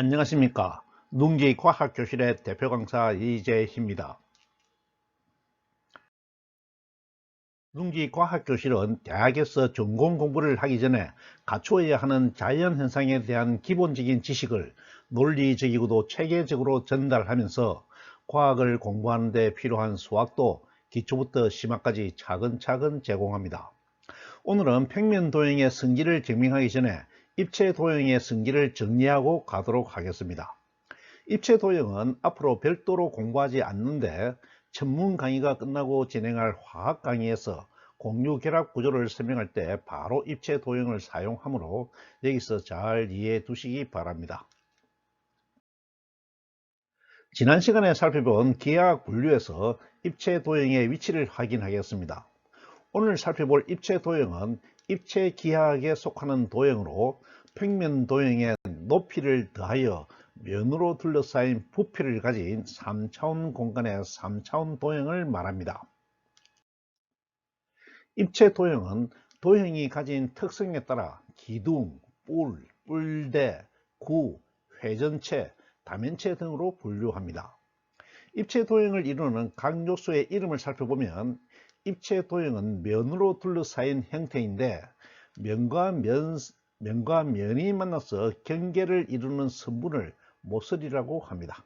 안녕하십니까. 농기과학교실의 대표 강사 이재희입니다. 농기과학교실은 대학에서 전공 공부를 하기 전에 갖추어야 하는 자연현상에 대한 기본적인 지식을 논리적이고도 체계적으로 전달하면서 과학을 공부하는 데 필요한 수학도 기초부터 심화까지 차근차근 제공합니다. 오늘은 평면도형의 성질을 증명하기 전에 입체도형의 성질을 정리하고 가도록 하겠습니다. 입체도형은 앞으로 별도로 공부하지 않는데 전문 강의가 끝나고 진행할 화학 강의에서 공유결합 구조를 설명할 때 바로 입체도형을 사용하므로 여기서 잘 이해해 두시기 바랍니다. 지난 시간에 살펴본 기하학 분류에서 입체도형의 위치를 확인하겠습니다. 오늘 살펴볼 입체도형은 입체기하학에 속하는 도형으로 평면도형의 높이를 더하여 면으로 둘러싸인 부피를 가진 3차원 공간의 3차원 도형을 말합니다. 입체도형은 도형이 가진 특성에 따라 기둥, 뿔, 뿔대, 구, 회전체, 다면체 등으로 분류합니다. 입체도형을 이루는 각 요소의 이름을 살펴보면 입체도형은 면으로 둘러싸인 형태인데 면과 면이 만나서 경계를 이루는 선분을 모서리라고 합니다.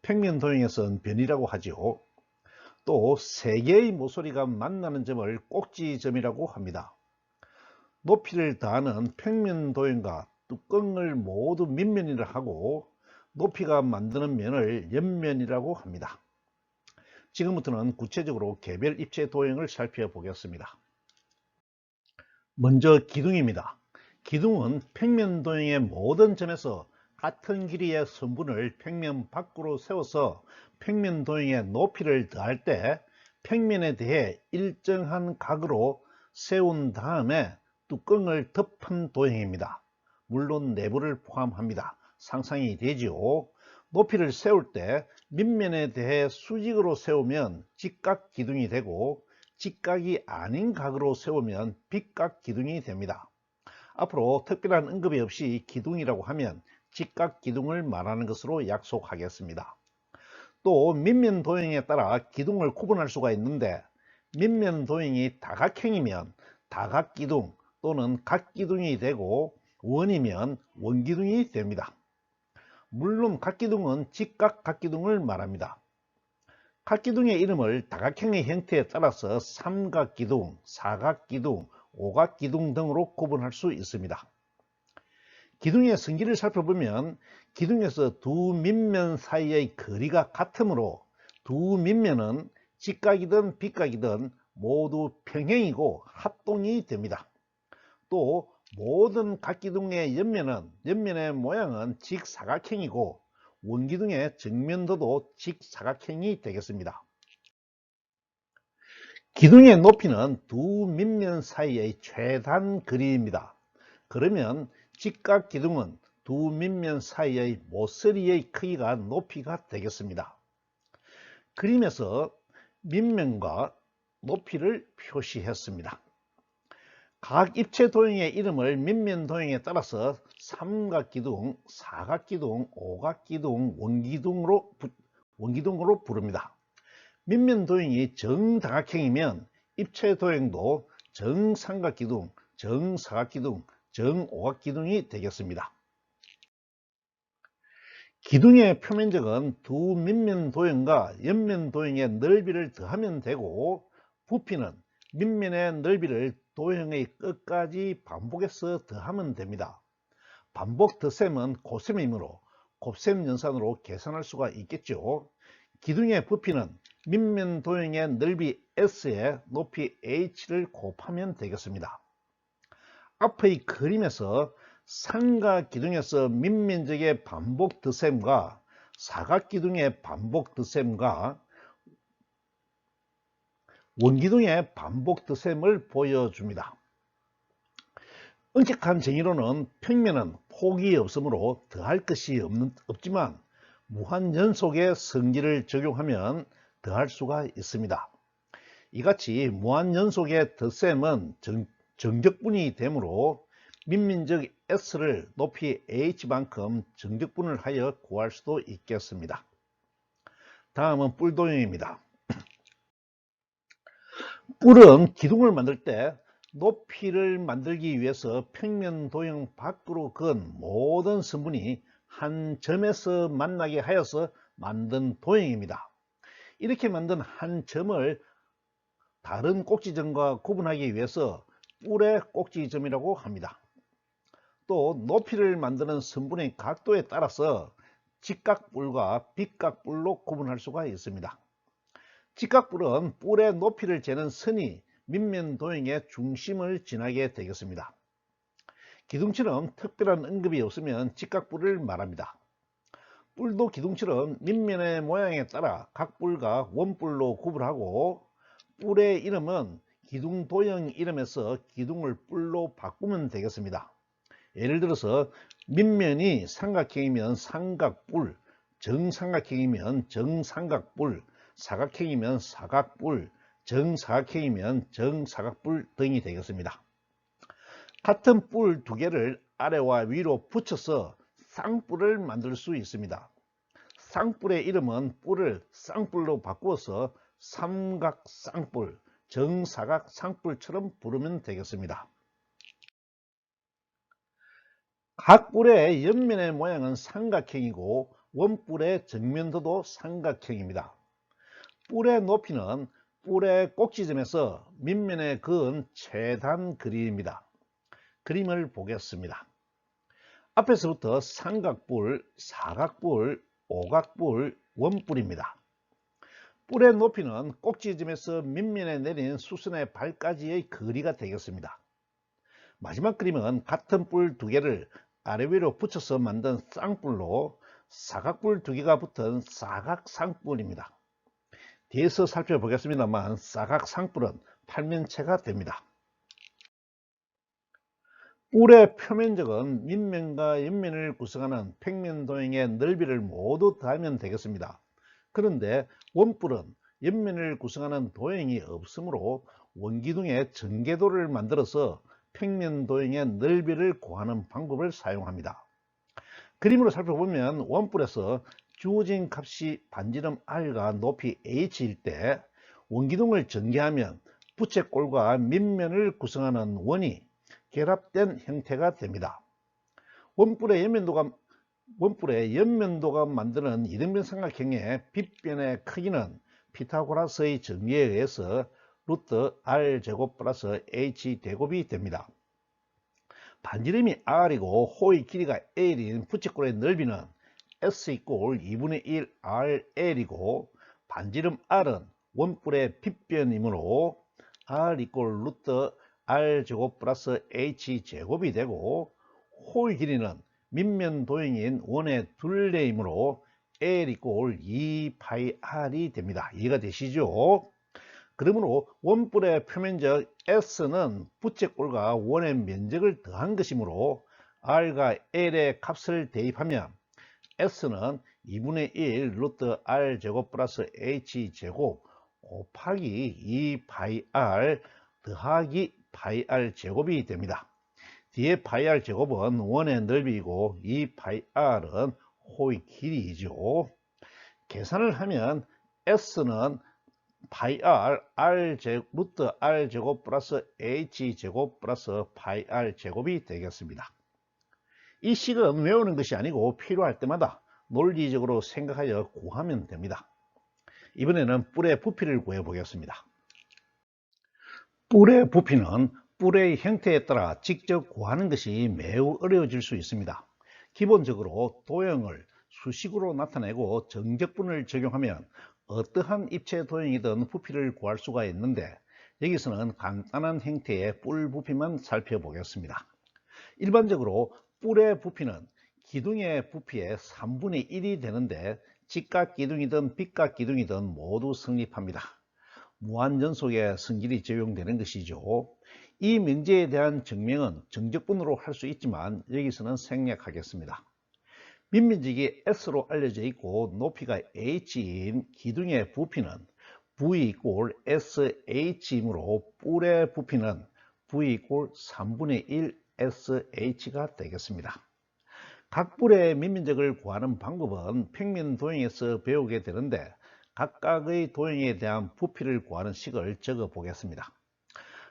평면도형에서는 변이라고 하지요. 또 세 개의 모서리가 만나는 점을 꼭지점이라고 합니다. 높이를 더하는 평면도형과 뚜껑을 모두 밑면이라 하고 높이가 만드는 면을 옆면이라고 합니다. 지금부터는 구체적으로 개별 입체 도형을 살펴보겠습니다. 먼저 기둥입니다. 기둥은 평면 도형의 모든 점에서 같은 길이의 선분을 평면 밖으로 세워서 평면 도형의 높이를 더할 때 평면에 대해 일정한 각으로 세운 다음에 뚜껑을 덮은 도형입니다. 물론 내부를 포함합니다. 상상이 되지요. 높이를 세울 때 밑면에 대해 수직으로 세우면 직각 기둥이 되고 직각이 아닌 각으로 세우면 빗각 기둥이 됩니다. 앞으로 특별한 언급이 없이 기둥이라고 하면 직각 기둥을 말하는 것으로 약속하겠습니다. 또 밑면 도형에 따라 기둥을 구분할 수가 있는데 밑면 도형이 다각형이면 다각기둥 또는 각기둥이 되고 원이면 원기둥이 됩니다. 물론 각기둥은 직각 각기둥을 말합니다. 각기둥의 이름을 다각형의 형태에 따라서 삼각기둥, 사각기둥, 오각기둥 등으로 구분할 수 있습니다. 기둥의 성질을 살펴보면 기둥에서 두 밑면 사이의 거리가 같으므로 두 밑면은 직각이든 빗각이든 모두 평행이고 합동이 됩니다. 또 모든 각기둥의 옆면의 모양은 직사각형이고 원기둥의 정면도도 직사각형이 되겠습니다. 기둥의 높이는 두 밑면 사이의 최단 거리입니다. 그러면 직각 기둥은 두 밑면 사이의 모서리의 크기가 높이가 되겠습니다. 그림에서 밑면과 높이를 표시했습니다. 각 입체 도형의 이름을 밑면 도형에 따라서 삼각기둥, 사각기둥, 오각기둥, 원기둥으로 부릅니다. 밑면 도형이 정다각형이면 입체 도형도 정삼각기둥, 정사각기둥, 정오각기둥이 되겠습니다. 기둥의 표면적은 두 밑면 도형과 옆면 도형의 넓이를 더하면 되고 부피는 밑면의 넓이를 도형의 끝까지 반복해서 더하면 됩니다. 반복 덧셈은 곱셈이므로 곱셈 연산으로 계산할 수가 있겠죠. 기둥의 부피는 밑면 도형의 넓이 S에 높이 H를 곱하면 되겠습니다. 앞의 그림에서 삼각기둥에서 밑면적의 반복 덧셈과 사각기둥의 반복 덧셈과 원기둥의 반복 덧셈을 보여줍니다. 엄격한 정의로는 평면은 폭이 없으므로 더할 것이 없지만 무한연속의 성질을 적용하면 더할 수가 있습니다. 이같이 무한연속의 덧셈은 정적분이 되므로 민민적 S를 높이 H만큼 정적분을 하여 구할 수도 있겠습니다. 다음은 뿔 도형입니다. 뿔은 기둥을 만들 때 높이를 만들기 위해서 평면 도형 밖으로 그은 모든 선분이 한 점에서 만나게 하여서 만든 도형입니다. 이렇게 만든 한 점을 다른 꼭지점과 구분하기 위해서 뿔의 꼭지점이라고 합니다. 또 높이를 만드는 선분의 각도에 따라서 직각뿔과 빗각뿔로 구분할 수가 있습니다. 직각뿔은 뿔의 높이를 재는 선이 밑면 도형의 중심을 지나게 되겠습니다. 기둥처럼 특별한 언급이 없으면 직각뿔을 말합니다. 뿔도 기둥처럼 밑면의 모양에 따라 각뿔과 원뿔로 구분하고 뿔의 이름은 기둥 도형 이름에서 기둥을 뿔로 바꾸면 되겠습니다. 예를 들어서 밑면이 삼각형이면 삼각뿔, 정삼각형이면 정삼각뿔, 사각형이면 사각뿔, 정사각형이면 정사각뿔 등이 되겠습니다. 같은 뿔 두 개를 아래와 위로 붙여서 쌍뿔을 만들 수 있습니다. 쌍뿔의 이름은 뿔을 쌍뿔로 바꾸어서 삼각쌍뿔, 정사각쌍뿔처럼 부르면 되겠습니다. 각 뿔의 옆면의 모양은 삼각형이고 원뿔의 정면도도 삼각형입니다. 뿔의 높이는 뿔의 꼭지점에서 밑면에 그은 최단 거리입니다. 그림을 보겠습니다. 앞에서부터 삼각뿔, 사각뿔, 오각뿔, 원뿔입니다. 뿔의 높이는 꼭지점에서 밑면에 내린 수선의 발까지의 거리가 되겠습니다. 마지막 그림은 같은 뿔 두 개를 아래 위로 붙여서 만든 쌍뿔로 사각뿔 두 개가 붙은 사각상뿔입니다. 뒤에서 살펴보겠습니다만 사각상뿔은 팔면체가 됩니다. 뿔의 표면적은 밑면과 옆면을 구성하는 평면 도형의 넓이를 모두 더하면 되겠습니다. 그런데 원뿔은 옆면을 구성하는 도형이 없으므로 원기둥의 전개도를 만들어서 평면 도형의 넓이를 구하는 방법을 사용합니다. 그림으로 살펴보면 원뿔에서 주어진 값이 반지름 r과 높이 h일 때 원기둥을 전개하면 부채꼴과 밑면을 구성하는 원이 결합된 형태가 됩니다. 원뿔의 옆면도가 만드는 이등변 삼각형의 빗변의 크기는 피타고라스의 정리에 의해서 루트 r제곱 플러스 h제곱이 됩니다. 반지름이 r이고 호의 길이가 l인 부채꼴의 넓이는 s 이꼴 2분의 1 rl이고 반지름 r은 원뿔의 빗변이므로 r 이꼴 루트 r제곱 플러스 h제곱이 되고 호의 길이는 밑면 도형인 원의 둘레이므로 l 이꼴 2πr이 됩니다. 이해가 되시죠? 그러므로 원뿔의 표면적 S는 부채꼴과 원의 면적을 더한 것이므로 R과 L의 값을 대입하면 S는 2분의 1 루트 R제곱 플러스 H제곱 곱하기 2πr 더하기 πr 제곱이 됩니다. 뒤에 πr 제곱은 원의 넓이고 2πr은 호의 길이죠. 계산을 하면 S는 πr 루트 r제곱 플러스 h제곱 플러스 πr 제곱이 되겠습니다. 이 식은 외우는 것이 아니고 필요할 때마다 논리적으로 생각하여 구하면 됩니다. 이번에는 뿔의 부피를 구해 보겠습니다. 뿔의 부피는 뿔의 형태에 따라 직접 구하는 것이 매우 어려워질 수 있습니다. 기본적으로 도형을 수식으로 나타내고 정적분을 적용하면 어떠한 입체 도형이든 부피를 구할 수가 있는데 여기서는 간단한 형태의 뿔 부피만 살펴보겠습니다. 일반적으로 뿔의 부피는 기둥의 부피의 3분의 1이 되는데 직각 기둥이든 빗각 기둥이든 모두 성립합니다. 무한연속의 성질이 적용되는 것이죠. 이 명제에 대한 증명은 정적분으로 할 수 있지만 여기서는 생략하겠습니다. 밑면적이 S로 알려져 있고 높이가 H인 기둥의 부피는 V 이꼴 SH이므로 뿔의 부피는 V 이꼴 3분의 1 SH가 되겠습니다. 각 뿔의 밑면적을 구하는 방법은 평면 도형에서 배우게 되는데 각각의 도형에 대한 부피를 구하는 식을 적어 보겠습니다.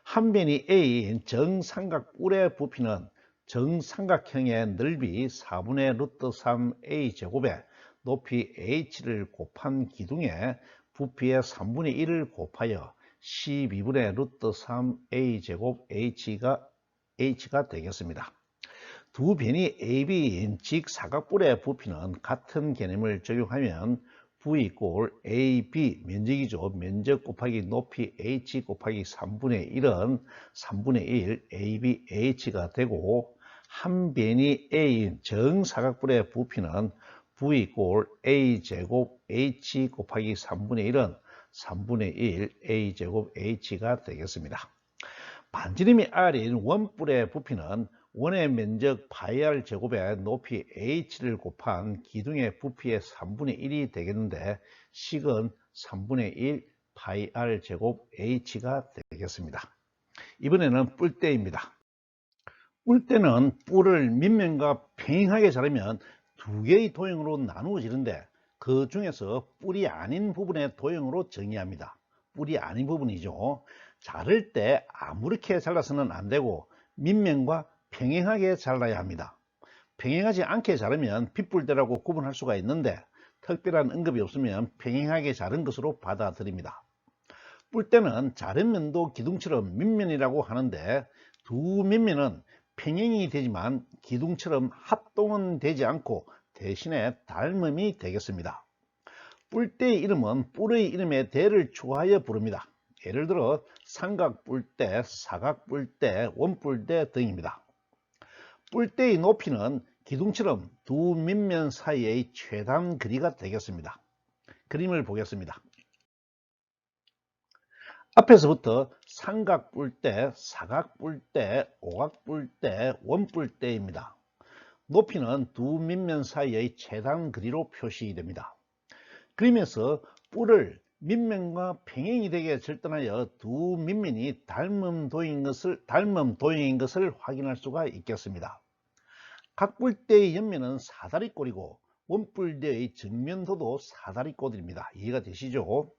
한 변이 A인 정삼각 뿔의 부피는 정삼각형의 넓이 4분의 루트 3A 제곱에 높이 H를 곱한 기둥에 부피의 3분의 1을 곱하여 12분의 루트 3A 제곱 H가 되겠습니다. 두 변이 AB인 직사각뿔의 부피는 같은 개념을 적용하면 V 꼴 AB 면적이죠. 면적 곱하기 높이 H 곱하기 3분의 1은 3분의 1 AB H가 되고 한 변이 A인 정사각뿔의 부피는 V 꼴 A 제곱 H 곱하기 3분의 1은 3분의 1 A 제곱 H가 되겠습니다. 반지름이 R인 원뿔의 부피는 원의 면적 파이r 제곱에 높이 h를 곱한 기둥의 부피의 3분의 1이 되겠는데 식은 3분의 1 파이r 제곱 h가 되겠습니다. 이번에는 뿔대입니다. 뿔대는 뿔을 밑면과 평행하게 자르면 두 개의 도형으로 나누어지는데 그 중에서 뿔이 아닌 부분의 도형으로 정의합니다. 뿔이 아닌 부분이죠. 자를 때 아무렇게 잘라서는 안 되고 밑면과 평행하게 잘라야 합니다. 평행하지 않게 자르면 빗뿔대라고 구분할 수가 있는데 특별한 언급이 없으면 평행하게 자른 것으로 받아들입니다. 뿔대는 자른 면도 기둥처럼 밑면이라고 하는데 두 밑면은 평행이 되지만 기둥처럼 합동은 되지 않고 대신에 닮음이 되겠습니다. 뿔대의 이름은 뿔의 이름에 대를 추가하여 부릅니다. 예를 들어 삼각뿔대, 사각뿔대, 원뿔대 등입니다. 뿔대의 높이는 기둥처럼 두 밑면 사이의 최단 거리가 되겠습니다. 그림을 보겠습니다. 앞에서부터 삼각뿔대, 사각뿔대, 오각뿔대, 원뿔대입니다. 높이는 두 밑면 사이의 최단 거리로 표시됩니다. 그림에서 뿔을 밑면과 평행이 되게 절단하여 두 밑면이 닮음 도형인 것을 확인할 수가 있겠습니다. 각 뿔대의 옆면은 사다리꼴이고 원뿔대의 정면도도 사다리꼴입니다. 이해가 되시죠?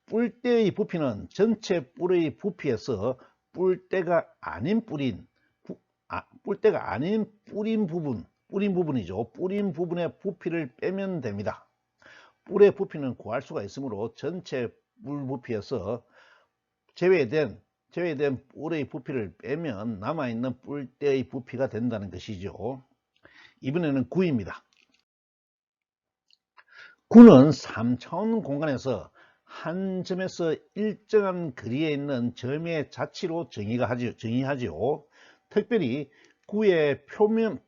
뿔대의 부피는 전체 뿔의 부피에서 뿔대가 아닌 뿌린 부분이죠. 뿌린 부분의 부피를 빼면 됩니다. 뿔의 부피는 구할 수가 있으므로 전체 뿔 부피에서 제외된 뿔의 부피를 빼면 남아있는 뿔대의 부피가 된다는 것이죠. 이번에는 구입니다. 구는 3차원 공간에서 한 점에서 일정한 거리에 있는 점의 자치로 정의하지요. 특별히 구의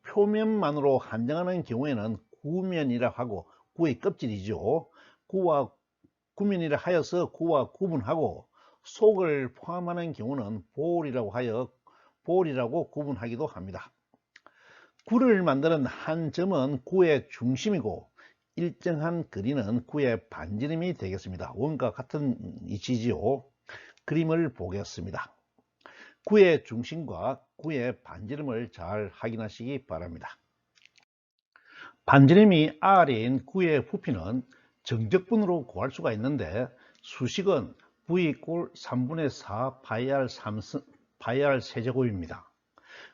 표면만으로 한정하는 경우에는 구면이라 하고 구의 껍질이죠. 구면이라 하여서 구와 구분하고 속을 포함하는 경우는 볼이라고 구분하기도 합니다. 구를 만드는 한 점은 구의 중심이고 일정한 거리는 구의 반지름이 되겠습니다. 원과 같은 이치지요. 그림을 보겠습니다. 구의 중심과 구의 반지름을 잘 확인하시기 바랍니다. 반지름이 R인 구의 부피는 정적분으로 구할 수가 있는데 수식은 V 꼴 3분의 4 파이r 세제곱입니다.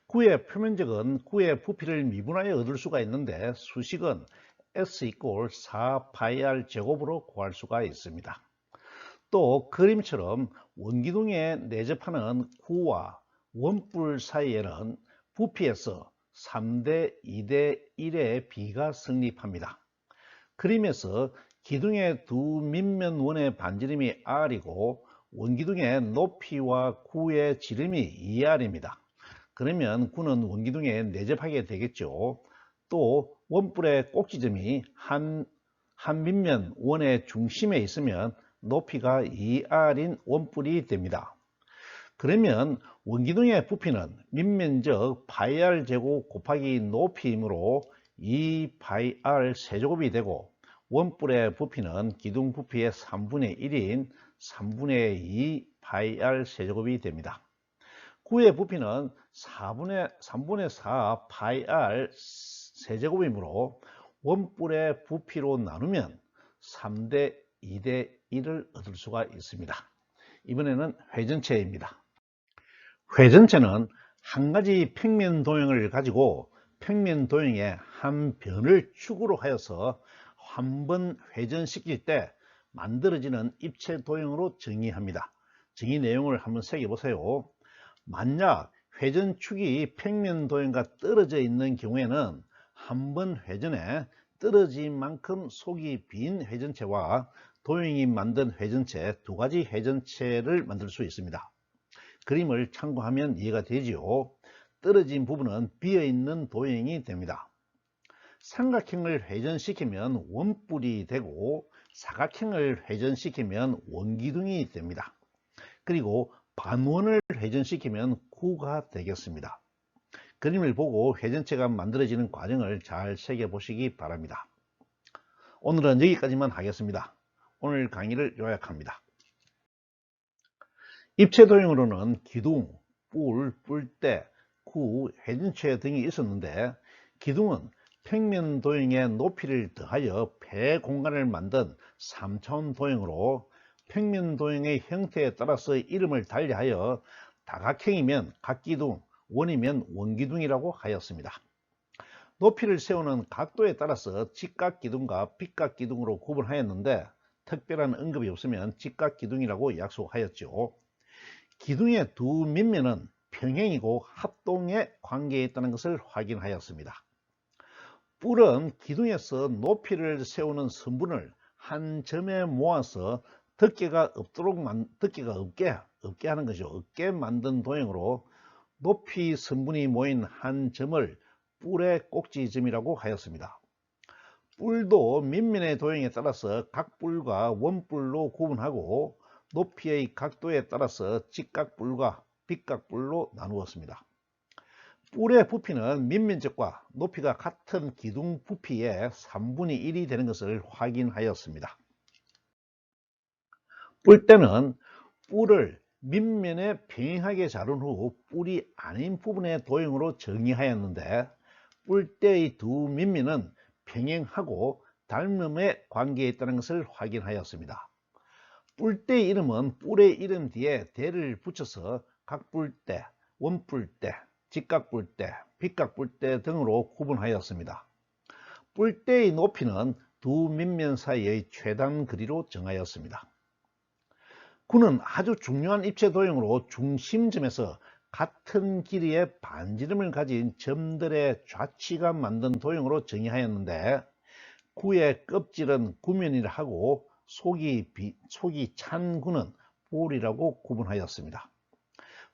구의 표면적은 구의 부피를 미분하여 얻을 수가 있는데 수식은 S 이꼴 4 파이r 제곱으로 구할 수가 있습니다. 또 그림처럼 원기둥에 내접하는 구와 원뿔 사이에는 부피에서 3대 2대 1의 비가 성립합니다. 그림에서 기둥의 두 밑면 원의 반지름이 R이고 원기둥의 높이와 구의 지름이 2R입니다. 그러면 구는 원기둥에 내접하게 되겠죠. 또 원뿔의 꼭지점이 한 밑면 원의 중심에 있으면 높이가 2R인 원뿔이 됩니다. 그러면 원기둥의 부피는 밑면적 파이r 제곱 곱하기 높이이므로 2파이r 세제곱이 되고 원뿔의 부피는 기둥 부피의 3분의 1인 3분의 2 파이r 세제곱이 됩니다. 구의 부피는 3분의 4 파이 r 세제곱이므로 원뿔의 부피로 나누면 3대 2대 1을 얻을 수가 있습니다. 이번에는 회전체입니다. 회전체는 한 가지 평면 도형을 가지고 평면 도형의 한 변을 축으로 하여서 한 번 회전시킬 때 만들어지는 입체 도형으로 정의합니다. 정의 내용을 한번 새겨보세요. 만약 회전축이 평면 도형과 떨어져 있는 경우에는 한 번 회전에 떨어진 만큼 속이 빈 회전체와 도형이 만든 회전체 두 가지 회전체를 만들 수 있습니다. 그림을 참고하면 이해가 되지요. 떨어진 부분은 비어있는 도형이 됩니다. 삼각형을 회전시키면 원뿔이 되고 사각형을 회전시키면 원기둥이 됩니다. 그리고 반원을 회전시키면 구가 되겠습니다. 그림을 보고 회전체가 만들어지는 과정을 잘 새겨보시기 바랍니다. 오늘은 여기까지만 하겠습니다. 오늘 강의를 요약합니다. 입체 도형으로는 기둥, 뿔, 뿔대, 구, 회전체 등이 있었는데 기둥은 평면 도형의 높이를 더하여 배 공간을 만든 3차원 도형으로 평면 도형의 형태에 따라서 이름을 달리하여 다각형이면 각기둥, 원이면 원기둥이라고 하였습니다. 높이를 세우는 각도에 따라서 직각기둥과 빗각기둥으로 구분하였는데 특별한 언급이 없으면 직각기둥이라고 약속하였죠. 기둥의 두 밑면은 평행이고 합동의 관계에 있다는 것을 확인하였습니다. 뿔은 기둥에서 높이를 세우는 선분을 한 점에 모아서 덮개가 없게 하는 것이죠. 없게 만든 도형으로 높이 선분이 모인 한 점을 뿔의 꼭지점이라고 하였습니다. 뿔도 밑면의 도형에 따라서 각뿔과 원뿔로 구분하고 높이의 각도에 따라서 직각뿔과 빗각뿔로 나누었습니다. 뿔의 부피는 밑면적과 높이가 같은 기둥 부피의 3분의 1이 되는 것을 확인하였습니다. 뿔대는 뿔을 밑면에 평행하게 자른 후 뿔이 아닌 부분의 도형으로 정의하였는데 뿔대의 두 밑면은 평행하고 닮음의 관계에 있다는 것을 확인하였습니다. 뿔대의 이름은 뿔의 이름 뒤에 대를 붙여서 각뿔대, 원뿔대, 직각뿔대, 빗각뿔대 등으로 구분하였습니다. 뿔대의 높이는 두 밑면 사이의 최단 거리로 정하였습니다. 구는 아주 중요한 입체 도형으로 중심점에서 같은 길이의 반지름을 가진 점들의 좌치가 만든 도형으로 정의하였는데 구의 껍질은 구면이라 하고 속이 찬 구는 볼이라고 구분하였습니다.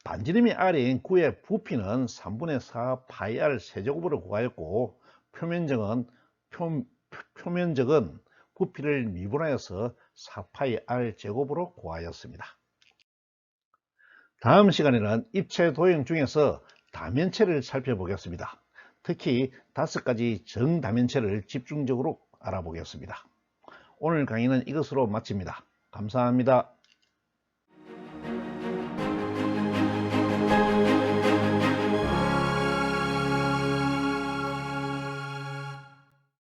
반지름이 r인 구의 부피는 3분의 4 파이 r 세제곱으로 구하였고 표면적은 부피를 미분하여서 4파이 r 제곱으로 구하였습니다. 다음 시간에는 입체 도형 중에서 다면체를 살펴보겠습니다. 특히 5가지 정다면체를 집중적으로 알아보겠습니다. 오늘 강의는 이것으로 마칩니다. 감사합니다.